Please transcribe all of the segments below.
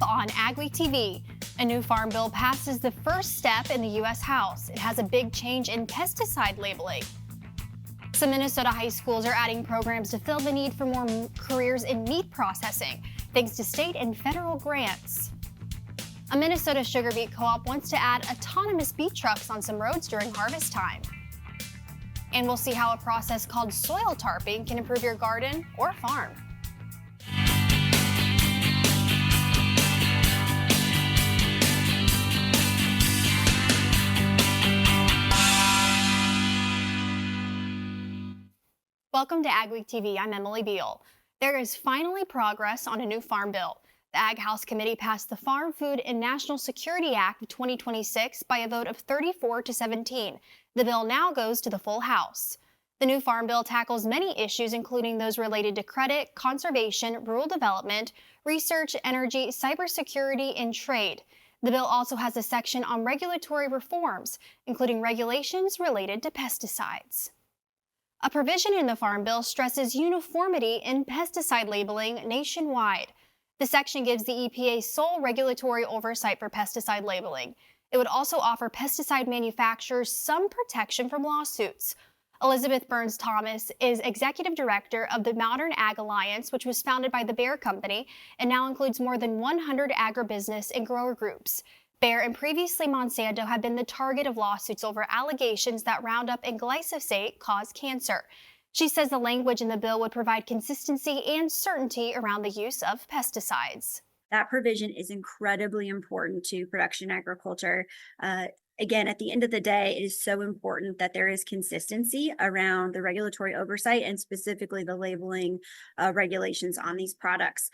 on AgweekTV. A new farm bill passes the first step in the U.S. House. It has a big change in pesticide labeling. Some Minnesota high schools are adding programs to fill the need for more careers in meat processing, thanks to state and federal grants. A Minnesota sugar beet co-op wants to add autonomous beet trucks on some roads during harvest time. And we'll see how a process called soil tarping can improve your garden or farm. Welcome to AgweekTV. I'm Emily Beal. There is finally progress on a new farm bill. The Ag House Committee passed the Farm, Food, and National Security Act of 2026 by a vote of 34-17. The bill now goes to the full House. The new farm bill tackles many issues, including those related to credit, conservation, rural development, research, energy, cybersecurity, and trade. The bill also has a section on regulatory reforms, including regulations related to pesticides. A provision in the Farm Bill stresses uniformity in pesticide labeling nationwide. The section gives the EPA sole regulatory oversight for pesticide labeling. It would also offer pesticide manufacturers some protection from lawsuits. Elizabeth Burns Thomas is executive director of the Modern Ag Alliance, which was founded by the Bayer Company and now includes more than 100 agribusiness and grower groups. Bayer and previously Monsanto have been the target of lawsuits over allegations that Roundup and glyphosate cause cancer. She says the language in the bill would provide consistency and certainty around the use of pesticides. That provision is incredibly important to production agriculture. Again, at the end of the day, it is so important that there is consistency around the regulatory oversight and specifically the labeling regulations on these products.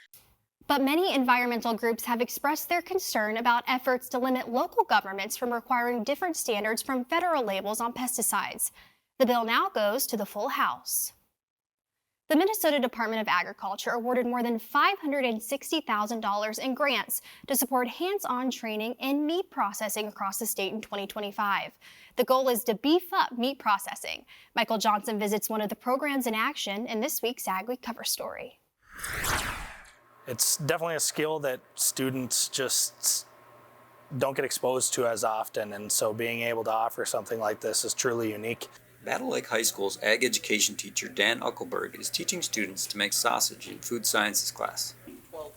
But many environmental groups have expressed their concern about efforts to limit local governments from requiring different standards from federal labels on pesticides. The bill now goes to the full House. The Minnesota Department of Agriculture awarded more than $560,000 in grants to support hands-on training in meat processing across the state in 2025. The goal is to beef up meat processing. Michael Johnson visits one of the programs in action in this week's AgWeek cover story. It's definitely a skill that students just don't get exposed to as often, and so being able to offer something like this is truly unique. Battle Lake High School's ag education teacher Dan Uckelberg is teaching students to make sausage in food sciences class.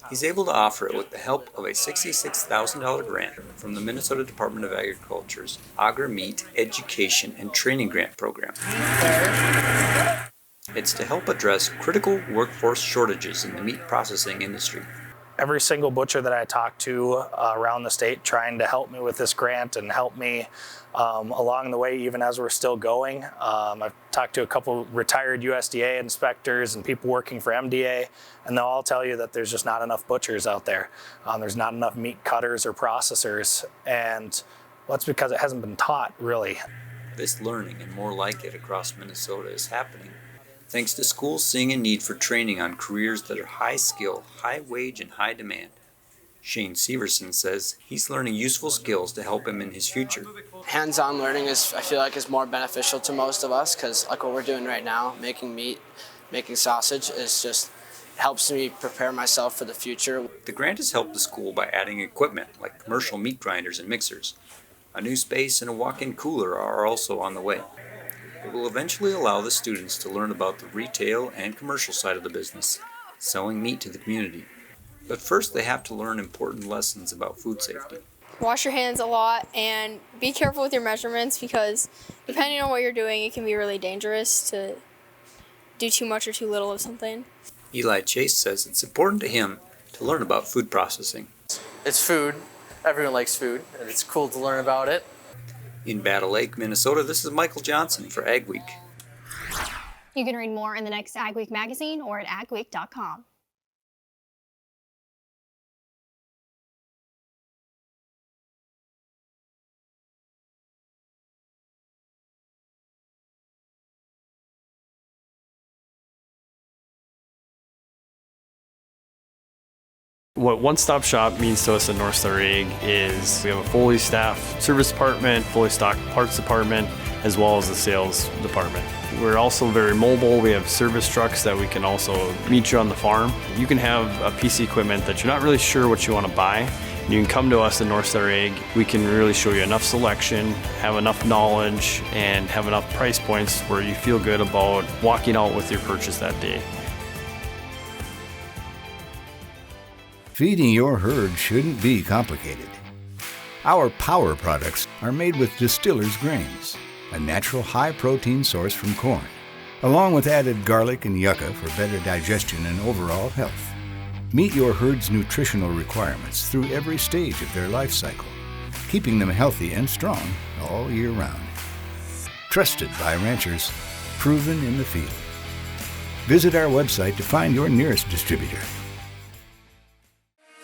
He's able to offer it with the help of a $66,000 grant from the Minnesota Department of Agriculture's AGWEEK Education and Training Grant Program. It's to help address critical workforce shortages in the meat processing industry. Every single butcher that I talk to around the state trying to help me with this grant and help me along the way, even as we're still going. I've talked to a couple retired USDA inspectors and people working for MDA, and they'll all tell you that there's just not enough butchers out there. There's not enough meat cutters or processors, and well, that's because it hasn't been taught, really. This learning and more like it across Minnesota is happening thanks to schools seeing a need for training on careers that are high skill, high wage, and high demand. Shane Severson says he's learning useful skills to help him in his future. Hands-on learning I feel like is more beneficial to most of us, because like what we're doing right now, making meat, making sausage, is just helps me prepare myself for the future. The grant has helped the school by adding equipment like commercial meat grinders and mixers. A new space and a walk-in cooler are also on the way. It will eventually allow the students to learn about the retail and commercial side of the business, selling meat to the community. But first they have to learn important lessons about food safety. Wash your hands a lot and be careful with your measurements, because depending on what you're doing, it can be really dangerous to do too much or too little of something. Eli Chase says it's important to him to learn about food processing. It's food. Everyone likes food, and it's cool to learn about it. In Battle Lake, Minnesota, this is Michael Johnson for AgWeek. You can read more in the next AgWeek magazine or at agweek.com. What One Stop Shop means to us at North Star Ag is we have a fully staffed service department, fully stocked parts department, as well as the sales department. We're also very mobile. We have service trucks that we can also meet you on the farm. You can have a piece of equipment that you're not really sure what you want to buy. You can come to us at North Star Ag. We can really show you enough selection, have enough knowledge, and have enough price points where you feel good about walking out with your purchase that day. Feeding your herd shouldn't be complicated. Our power products are made with distillers' grains, a natural high-protein source from corn, along with added garlic and yucca for better digestion and overall health. Meet your herd's nutritional requirements through every stage of their life cycle, keeping them healthy and strong all year round. Trusted by ranchers, proven in the field. Visit our website to find your nearest distributor.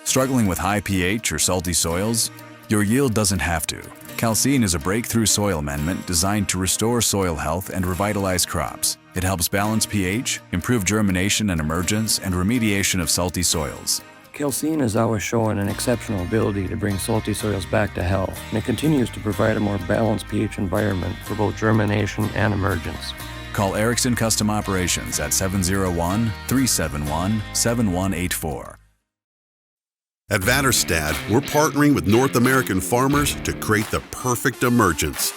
Struggling with high pH or salty soils? Your yield doesn't have to. Calcine is a breakthrough soil amendment designed to restore soil health and revitalize crops. It helps balance pH, improve germination and emergence, and remediation of salty soils. Calcine has always shown an exceptional ability to bring salty soils back to health, and it continues to provide a more balanced pH environment for both germination and emergence. Call Erickson Custom Operations at 701-371-7184. At Vatterstad, we're partnering with North American farmers to create the perfect emergence.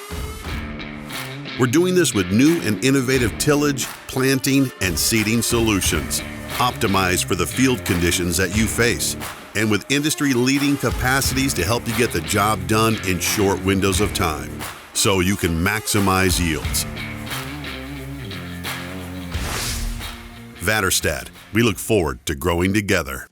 We're doing this with new and innovative tillage, planting, and seeding solutions, optimized for the field conditions that you face, and with industry-leading capacities to help you get the job done in short windows of time, so you can maximize yields. Vatterstad, we look forward to growing together.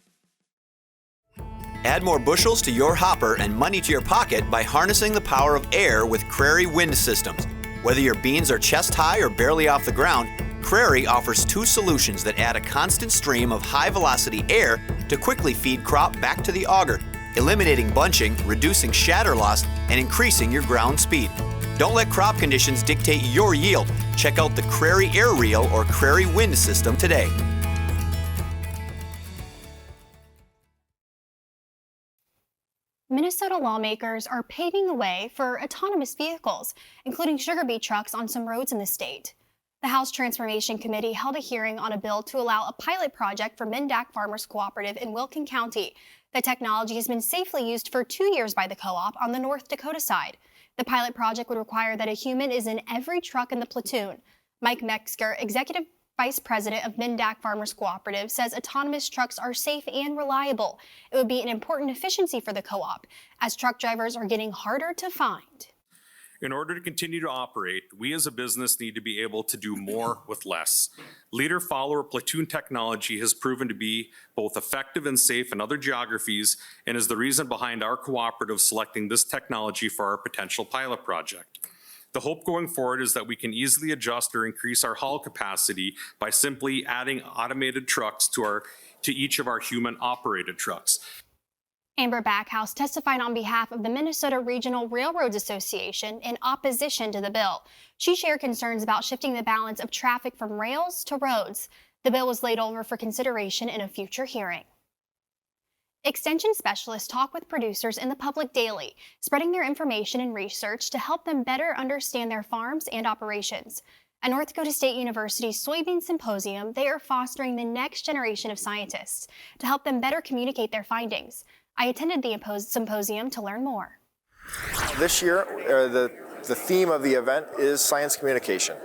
Add more bushels to your hopper and money to your pocket by harnessing the power of air with Crary Wind Systems. Whether your beans are chest high or barely off the ground, Crary offers two solutions that add a constant stream of high-velocity air to quickly feed crop back to the auger, eliminating bunching, reducing shatter loss, and increasing your ground speed. Don't let crop conditions dictate your yield. Check out the Crary Air Reel or Crary Wind System today. Minnesota lawmakers are paving the way for autonomous vehicles, including sugarbeet trucks on some roads in the state. The House Transformation Committee held a hearing on a bill to allow a pilot project for Mindac Farmers Cooperative in Wilkin County. The technology has been safely used for 2 years by the co-op on the North Dakota side. The pilot project would require that a human is in every truck in the platoon. Mike Metzger, Executive Vice President of Mindac Farmers Cooperative, says autonomous trucks are safe and reliable. It would be an important efficiency for the co-op, as truck drivers are getting harder to find. In order to continue to operate, we as a business need to be able to do more with less. Leader-follower platoon technology has proven to be both effective and safe in other geographies, and is the reason behind our cooperative selecting this technology for our potential pilot project. The hope going forward is that we can easily adjust or increase our haul capacity by simply adding automated trucks to each of our human-operated trucks. Amber Backhouse testified on behalf of the Minnesota Regional Railroads Association in opposition to the bill. She shared concerns about shifting the balance of traffic from rails to roads. The bill was laid over for consideration in a future hearing. Extension specialists talk with producers in the public daily, spreading their information and research to help them better understand their farms and operations. At North Dakota State University's Soybean Symposium, they are fostering the next generation of scientists to help them better communicate their findings. I attended the symposium to learn more. This year, the theme of the event is science communication.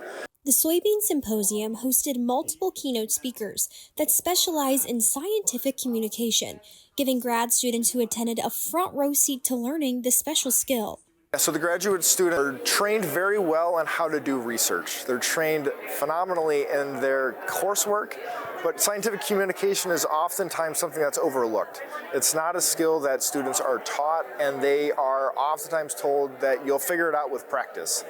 The Soybean Symposium hosted multiple keynote speakers that specialize in scientific communication, giving grad students who attended a front row seat to learning this special skill. So the graduate students are trained very well on how to do research. They're trained phenomenally in their coursework, but scientific communication is oftentimes something that's overlooked. It's not a skill that students are taught, and they are oftentimes told that you'll figure it out with practice.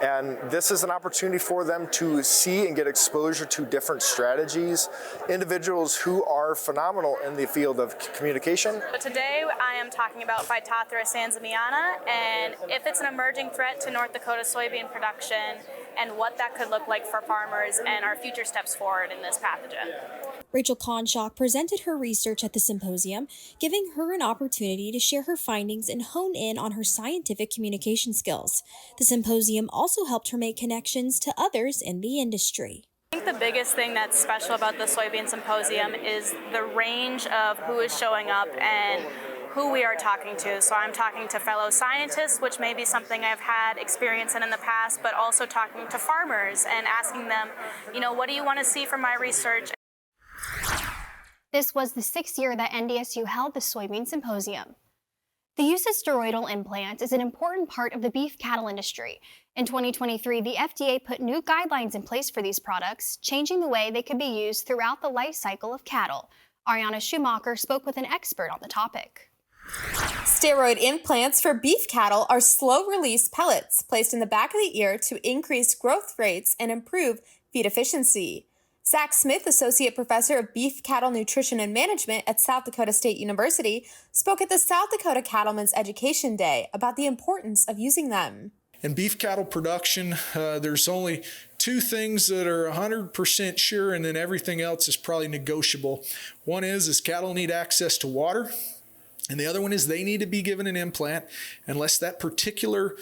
And this is an opportunity for them to see and get exposure to different strategies, individuals who are phenomenal in the field of communication. So today I am talking about Phytophthora sanzamiana and if it's an emerging threat to North Dakota soybean production and what that could look like for farmers and our future steps forward in this pathogen. Rachel Conshock presented her research at the symposium, giving her an opportunity to share her findings and hone in on her scientific communication skills. The symposium also helped her make connections to others in the industry. I think the biggest thing that's special about the Soybean Symposium is the range of who is showing up and who we are talking to. So I'm talking to fellow scientists, which may be something I've had experience in the past, but also talking to farmers and asking them, what do you want to see from my research? This was the 6th year that NDSU held the Soybean Symposium. The use of steroidal implants is an important part of the beef cattle industry. In 2023, the FDA put new guidelines in place for these products, changing the way they could be used throughout the life cycle of cattle. Ariana Schumacher spoke with an expert on the topic. Steroid implants for beef cattle are slow-release pellets placed in the back of the ear to increase growth rates and improve feed efficiency. Zach Smith, Associate Professor of Beef Cattle Nutrition and Management at South Dakota State University, spoke at the South Dakota Cattlemen's Education Day about the importance of using them. In beef cattle production, there's only two things that are 100% sure, and then everything else is probably negotiable. One is cattle need access to water, and the other one is they need to be given an implant unless that particular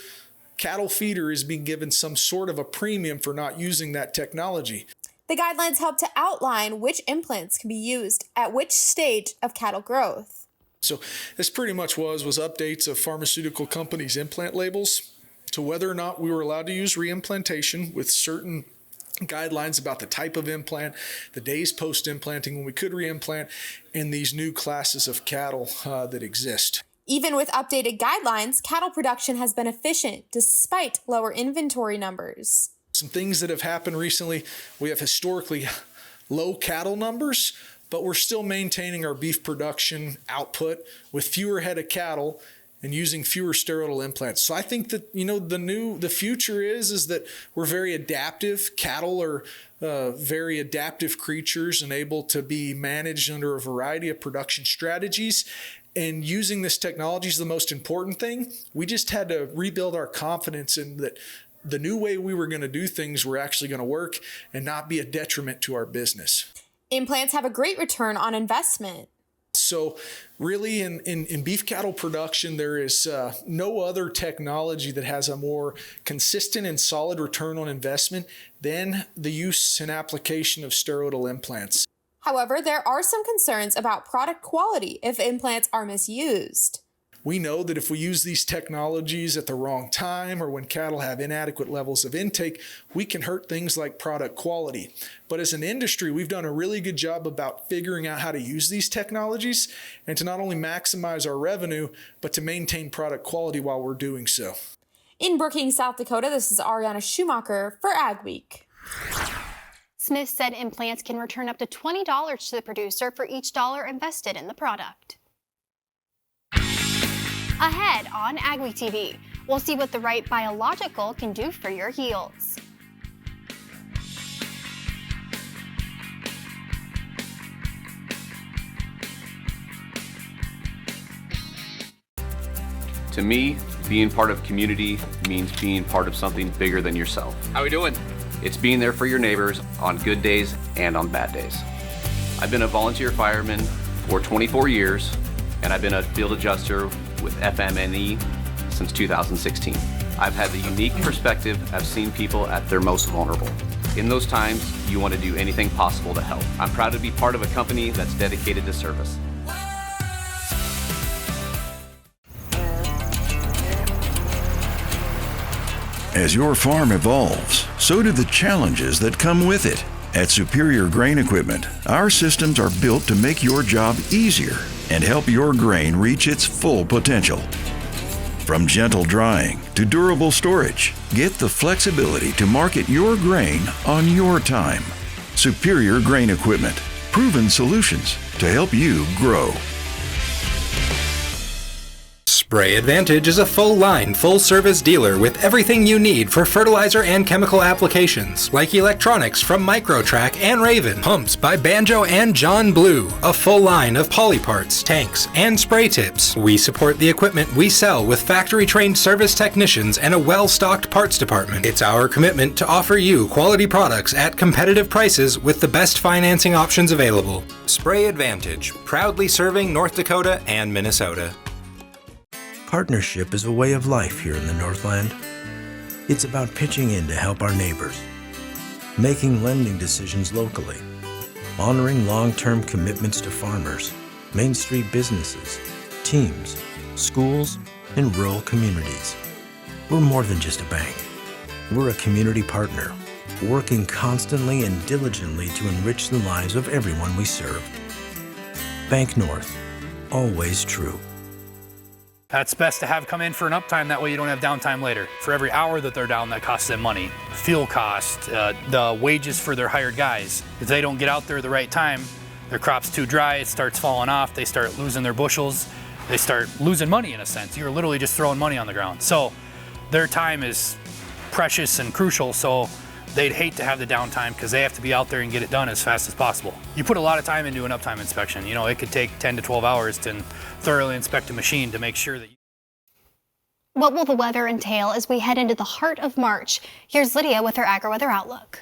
cattle feeder is being given some sort of a premium for not using that technology. The guidelines help to outline which implants can be used at which stage of cattle growth. So this pretty much was updates of pharmaceutical companies' implant labels to whether or not we were allowed to use reimplantation with certain guidelines about the type of implant, the days post-implanting when we could reimplant, and these new classes of cattle that exist. Even with updated guidelines, cattle production has been efficient despite lower inventory numbers. Some things that have happened recently, we have historically low cattle numbers, but we're still maintaining our beef production output with fewer head of cattle and using fewer steroidal implants. So I think that, the future is that we're very adaptive. Cattle are very adaptive creatures and able to be managed under a variety of production strategies. And using this technology is the most important thing. We just had to rebuild our confidence in that the new way we were going to do things were actually going to work and not be a detriment to our business. Implants have a great return on investment. So really in beef cattle production, there is no other technology that has a more consistent and solid return on investment than the use and application of steroidal implants. However, there are some concerns about product quality if implants are misused. We know that if we use these technologies at the wrong time or when cattle have inadequate levels of intake, we can hurt things like product quality. But as an industry, we've done a really good job about figuring out how to use these technologies and to not only maximize our revenue, but to maintain product quality while we're doing so. In Brookings, South Dakota, this is Ariana Schumacher for AgWeek. Smith said implants can return up to $20 to the producer for each dollar invested in the product. Ahead on AgweekTV, we'll see what the right biological can do for your yields. To me, being part of community means being part of something bigger than yourself. How we doing? It's being there for your neighbors on good days and on bad days. I've been a volunteer fireman for 24 years, and I've been a field adjuster with FMNE since 2016. I've had the unique perspective of seeing people at their most vulnerable. In those times, you want to do anything possible to help. I'm proud to be part of a company that's dedicated to service. As your farm evolves, so do the challenges that come with it. At Superior Grain Equipment, our systems are built to make your job easier and help your grain reach its full potential. From gentle drying to durable storage, get the flexibility to market your grain on your time. Superior Grain Equipment, proven solutions to help you grow. Spray Advantage is a full-line, full-service dealer with everything you need for fertilizer and chemical applications, like electronics from Microtrack and Raven, pumps by Banjo and John Blue, a full line of poly parts, tanks, and spray tips. We support the equipment we sell with factory-trained service technicians and a well-stocked parts department. It's our commitment to offer you quality products at competitive prices with the best financing options available. Spray Advantage, proudly serving North Dakota and Minnesota. Partnership is a way of life here in the Northland. It's about pitching in to help our neighbors, making lending decisions locally, honoring long-term commitments to farmers, Main Street businesses, teams, schools, and rural communities. We're more than just a bank. We're a community partner, working constantly and diligently to enrich the lives of everyone we serve. Bank North, always true. It's best to have come in for an uptime, that way you don't have downtime later. For every hour that they're down, that costs them money. Fuel cost, the wages for their hired guys. If they don't get out there at the right time, their crop's too dry, it starts falling off, they start losing their bushels, they start losing money in a sense. You're literally just throwing money on the ground. So their time is precious and crucial, so they'd hate to have the downtime because they have to be out there and get it done as fast as possible. You put a lot of time into an uptime inspection. You know, it could take 10 to 12 hours to thoroughly inspect a machine to make sure that What will the weather entail as we head into the heart of March? Here's Lydia with her AgriWeather Outlook.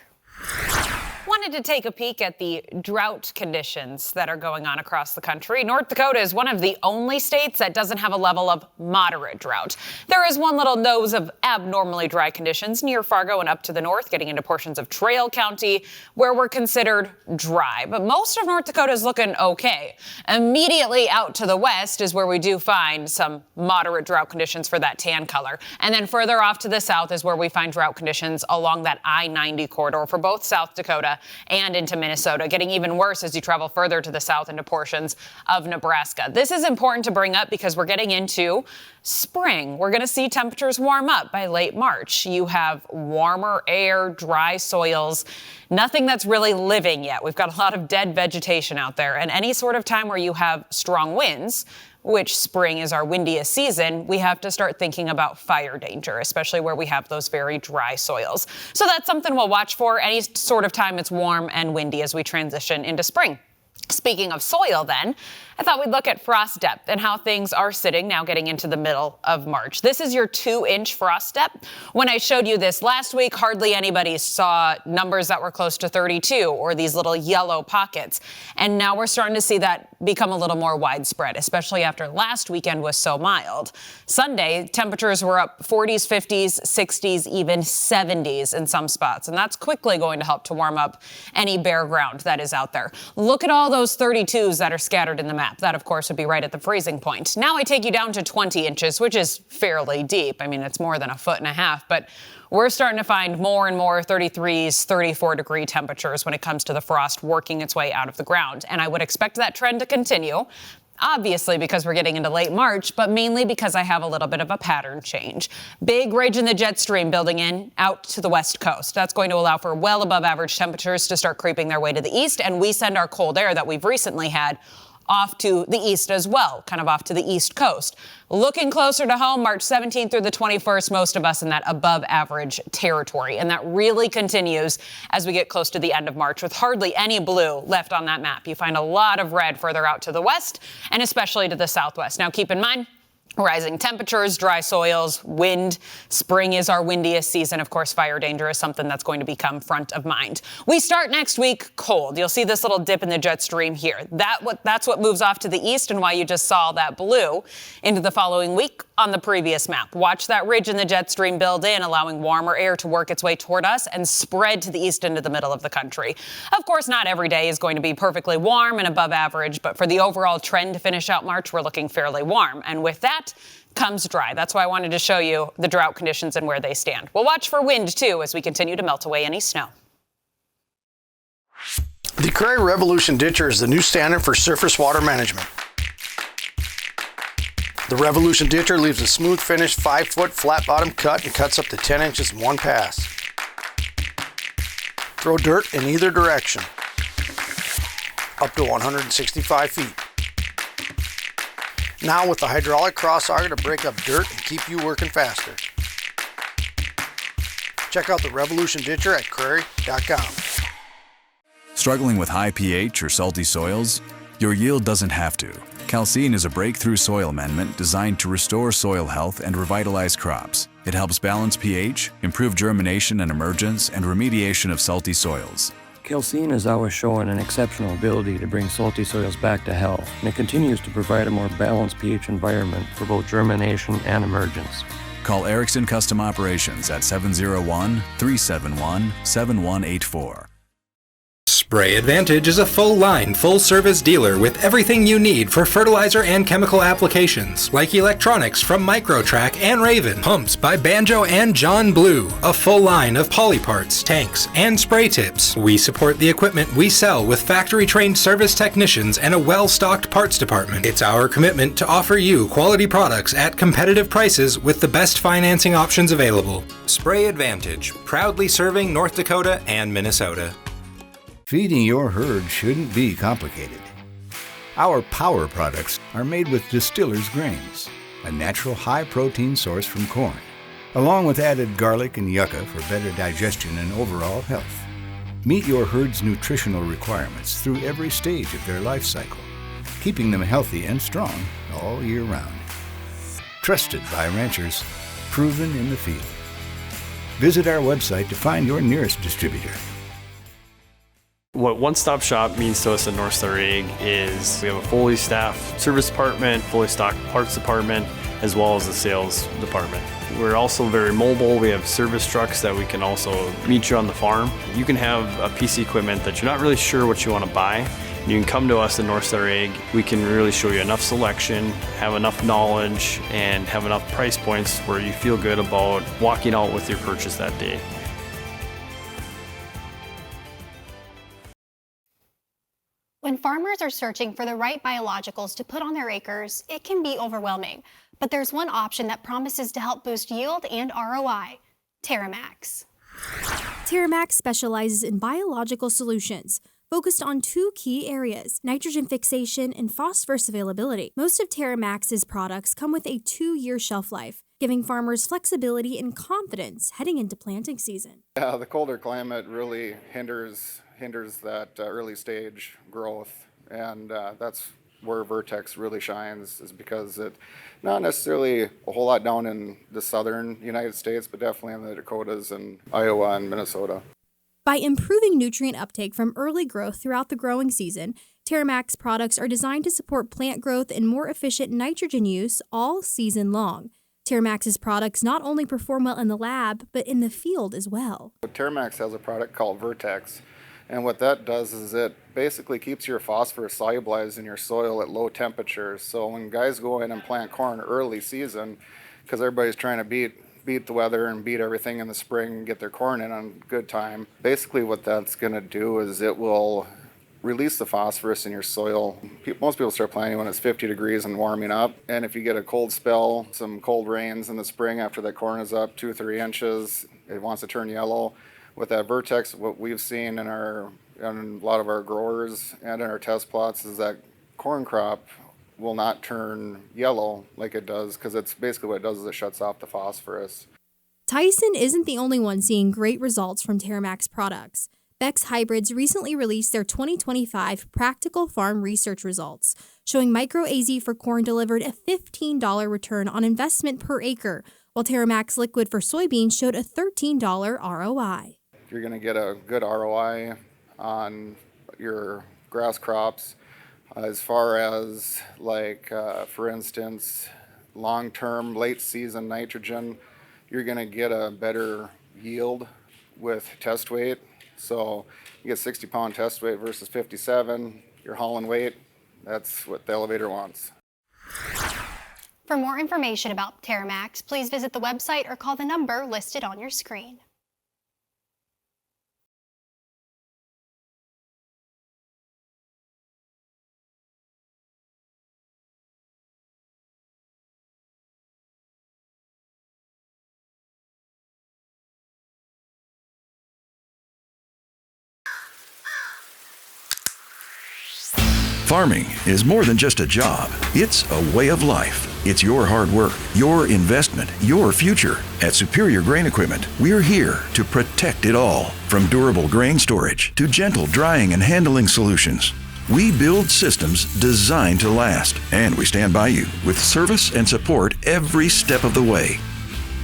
Wanted to take a peek at the drought conditions that are going on across the country. North Dakota is one of the only states that doesn't have a level of moderate drought. There is one little nose of abnormally dry conditions near Fargo and up to the north, getting into portions of Trail County where we're considered dry. But most of North Dakota is looking okay. Immediately out to the west is where we do find some moderate drought conditions for that tan color. And then further off to the south is where we find drought conditions along that I-90 corridor for both South Dakota and into Minnesota, getting even worse as you travel further to the south into portions of Nebraska. This is important to bring up because we're getting into spring. We're going to see temperatures warm up by late March. You have warmer air, dry soils, nothing that's really living yet. We've got a lot of dead vegetation out there, and any sort of time where you have strong winds, which spring is our windiest season, we have to start thinking about fire danger, especially where we have those very dry soils. So that's something we'll watch for any sort of time it's warm and windy as we transition into spring. Speaking of soil then, I thought we'd look at frost depth and how things are sitting now getting into the middle of March. This is your 2-inch frost depth. When I showed you this last week, hardly anybody saw numbers that were close to 32 or these little yellow pockets. And now we're starting to see that become a little more widespread, especially after last weekend was so mild. Sunday, temperatures were up 40s, 50s, 60s, even 70s in some spots. And that's quickly going to help to warm up any bare ground that is out there. Look at all those 32s that are scattered in the map. That, of course, would be right at the freezing point. Now I take you down to 20 inches, which is fairly deep. I mean, it's more than 1.5 feet, but we're starting to find more and more 33s, 34-degree temperatures when it comes to the frost working its way out of the ground. And I would expect that trend to continue. Obviously because we're getting into late March, but mainly because I have a little bit of a pattern change. Big ridge in the jet stream building in out to the west coast. That's going to allow for well above average temperatures to start creeping their way to the east, and we send our cold air that we've recently had off to the east as well, kind of off to the east coast. Looking closer to home, March 17th through the 21st, most of us in that above average territory. And that really continues as we get close to the end of March with hardly any blue left on that map. You find a lot of red further out to the west and especially to the southwest. Now keep in mind, rising temperatures, dry soils, wind. Spring is our windiest season. Of course, fire danger is something that's going to become front of mind. We start next week cold. You'll see this little dip in the jet stream here. That's what moves off to the east and why you just saw that blue into the following week on the previous map. Watch that ridge in the jet stream build in, allowing warmer air to work its way toward us and spread to the east into the middle of the country. Of course, not every day is going to be perfectly warm and above average, but for the overall trend to finish out March, we're looking fairly warm. And with that comes dry. That's why I wanted to show you the drought conditions and where they stand. We'll watch for wind, too, as we continue to melt away any snow. The Prairie Revolution Ditcher is the new standard for surface water management. The Revolution Ditcher leaves a smooth finished 5-foot flat bottom cut and cuts up to 10 inches in one pass. Throw dirt in either direction, up to 165 feet. Now with the hydraulic cross auger to break up dirt and keep you working faster. Check out the Revolution Ditcher at Crary.com. Struggling with high pH or salty soils? Your yield doesn't have to. Calcine is a breakthrough soil amendment designed to restore soil health and revitalize crops. It helps balance pH, improve germination and emergence, and remediation of salty soils. Calcine has always shown an exceptional ability to bring salty soils back to health, and it continues to provide a more balanced pH environment for both germination and emergence. Call Erickson Custom Operations at 701-371-7184. Spray Advantage is a full-line, full-service dealer with everything you need for fertilizer and chemical applications, like electronics from Microtrack and Raven, pumps by Banjo and John Blue, a full line of poly parts, tanks, and spray tips. We support the equipment we sell with factory-trained service technicians and a well-stocked parts department. It's our commitment to offer you quality products at competitive prices with the best financing options available. Spray Advantage, proudly serving North Dakota and Minnesota. Feeding your herd shouldn't be complicated. Our power products are made with distillers' grains, a natural high-protein source from corn, along with added garlic and yucca for better digestion and overall health. Meet your herd's nutritional requirements through every stage of their life cycle, keeping them healthy and strong all year round. Trusted by ranchers, proven in the field. Visit our website to find your nearest distributor. What one-stop shop means to us at North Star Ag is we have a fully staffed service department, fully stocked parts department, as well as the sales department. We're also very mobile. We have service trucks that we can also meet you on the farm. You can have a piece of equipment that you're not really sure what you want to buy. You can come to us at North Star Ag. We can really show you enough selection, have enough knowledge, and have enough price points where you feel good about walking out with your purchase that day. When farmers are searching for the right biologicals to put on their acres, it can be overwhelming. But there's one option that promises to help boost yield and ROI: Terramax. Terramax specializes in biological solutions, focused on two key areas: nitrogen fixation and phosphorus availability. Most of Terramax's products come with a 2-year shelf life, giving farmers flexibility and confidence heading into planting season. Yeah, the colder climate really hinders that early stage growth, and that's where Vertex really shines, is because it not necessarily a whole lot down in the southern United States, but definitely in the Dakotas and Iowa and Minnesota. By improving nutrient uptake from early growth throughout the growing season, Terramax products are designed to support plant growth and more efficient nitrogen use all season long. Terramax's products not only perform well in the lab, but in the field as well. Terramax has a product called Vertex, and what that does is it basically keeps your phosphorus solubilized in your soil at low temperatures. So when guys go in and plant corn early season, because everybody's trying to beat the weather and beat everything in the spring and get their corn in on good time, basically what that's going to do is it will release the phosphorus in your soil. Most people start planting when it's 50 degrees and warming up, and if you get a cold spell, some cold rains in the spring after that corn is up 2 or 3 inches, it wants to turn yellow. With that Vertex, what we've seen in a lot of our growers and in our test plots is that corn crop will not turn yellow like it does, because it's basically what it does is it shuts off the phosphorus. Tyson isn't the only one seeing great results from Terramax products. Beck's Hybrids recently released their 2025 Practical Farm Research results, showing Micro AZ for corn delivered a $15 return on investment per acre, while Terramax Liquid for soybeans showed a $13 ROI. You're going to get a good ROI on your grass crops. As far as for instance, long-term late season nitrogen, you're going to get a better yield with test weight. So you get 60-pound test weight versus 57, your hauling weight, that's what the elevator wants. For more information about Terramax, please visit the website or call the number listed on your screen. Farming is more than just a job. It's a way of life. It's your hard work, your investment, your future. At Superior Grain Equipment, we're here to protect it all. From durable grain storage to gentle drying and handling solutions. We build systems designed to last, and we stand by you with service and support every step of the way.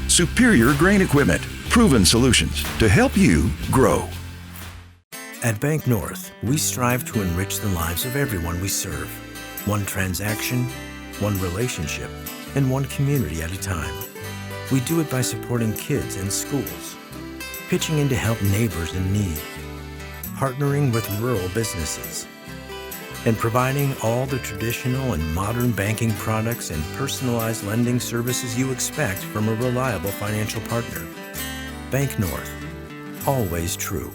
Superior Grain Equipment, proven solutions to help you grow. At Bank North, we strive to enrich the lives of everyone we serve. One transaction, one relationship, and one community at a time. We do it by supporting kids and schools, pitching in to help neighbors in need, partnering with rural businesses, and providing all the traditional and modern banking products and personalized lending services you expect from a reliable financial partner. Bank North, always true.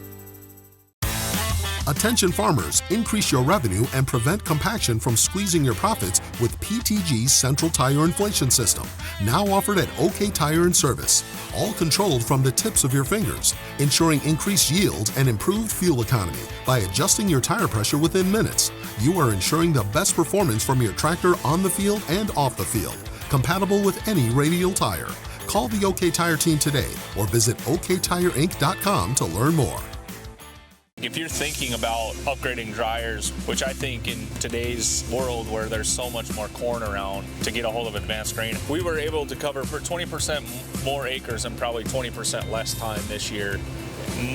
Attention farmers, increase your revenue and prevent compaction from squeezing your profits with PTG's Central Tire Inflation System, now offered at OK Tire & Service, all controlled from the tips of your fingers, ensuring increased yield and improved fuel economy by adjusting your tire pressure within minutes. You are ensuring the best performance from your tractor on the field and off the field, compatible with any radial tire. Call the OK Tire team today or visit oktireinc.com to learn more. If you're thinking about upgrading dryers, which I think in today's world where there's so much more corn around to get a hold of advanced grain, we were able to cover for 20% more acres and probably 20% less time this year,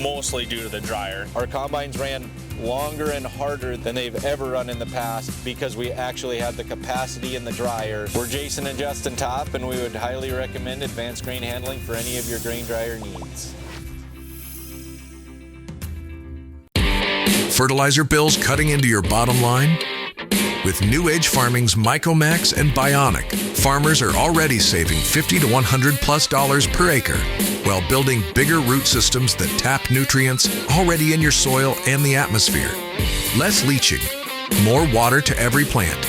mostly due to the dryer. Our combines ran longer and harder than they've ever run in the past because we actually had the capacity in the dryer. We're Jason and Justin Topp, and we would highly recommend advanced grain handling for any of your grain dryer needs. Fertilizer bills cutting into your bottom line? With New Age Farming's Mycomax and Bionic, farmers are already saving $50 to $100+ per acre while building bigger root systems that tap nutrients already in your soil and the atmosphere. Less leaching, more water to every plant,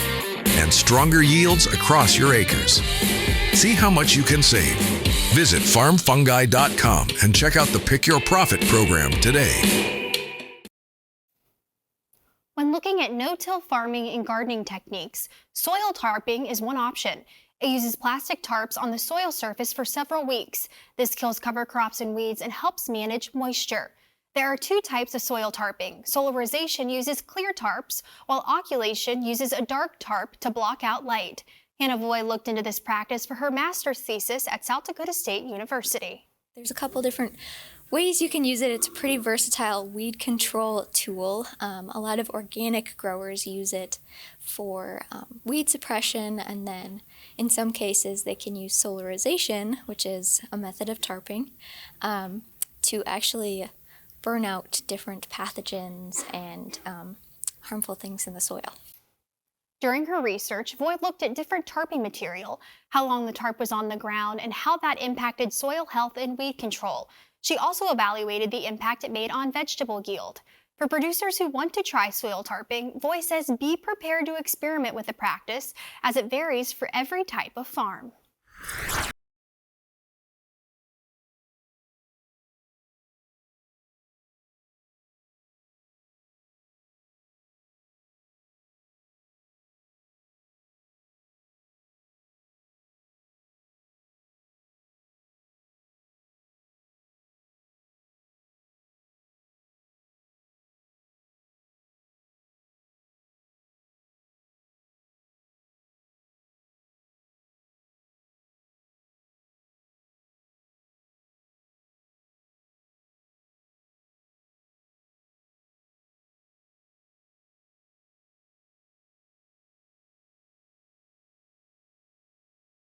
and stronger yields across your acres. See how much you can save. Visit farmfungi.com and check out the Pick Your Profit program today. When looking at no-till farming and gardening techniques, soil tarping is one option. It uses plastic tarps on the soil surface for several weeks. This kills cover crops and weeds and helps manage moisture. There are two types of soil tarping. Solarization uses clear tarps, while oculation uses a dark tarp to block out light. Hannah Voy looked into this practice for her master's thesis at South Dakota State University. There's a couple different ways you can use it. It's a pretty versatile weed control tool. A lot of organic growers use it for weed suppression, and then in some cases they can use solarization, which is a method of tarping, to actually burn out different pathogens and harmful things in the soil. During her research, Voy looked at different tarping material, how long the tarp was on the ground, and how that impacted soil health and weed control. She also evaluated the impact it made on vegetable yield. For producers who want to try soil tarping, Voy says be prepared to experiment with the practice, as it varies for every type of farm.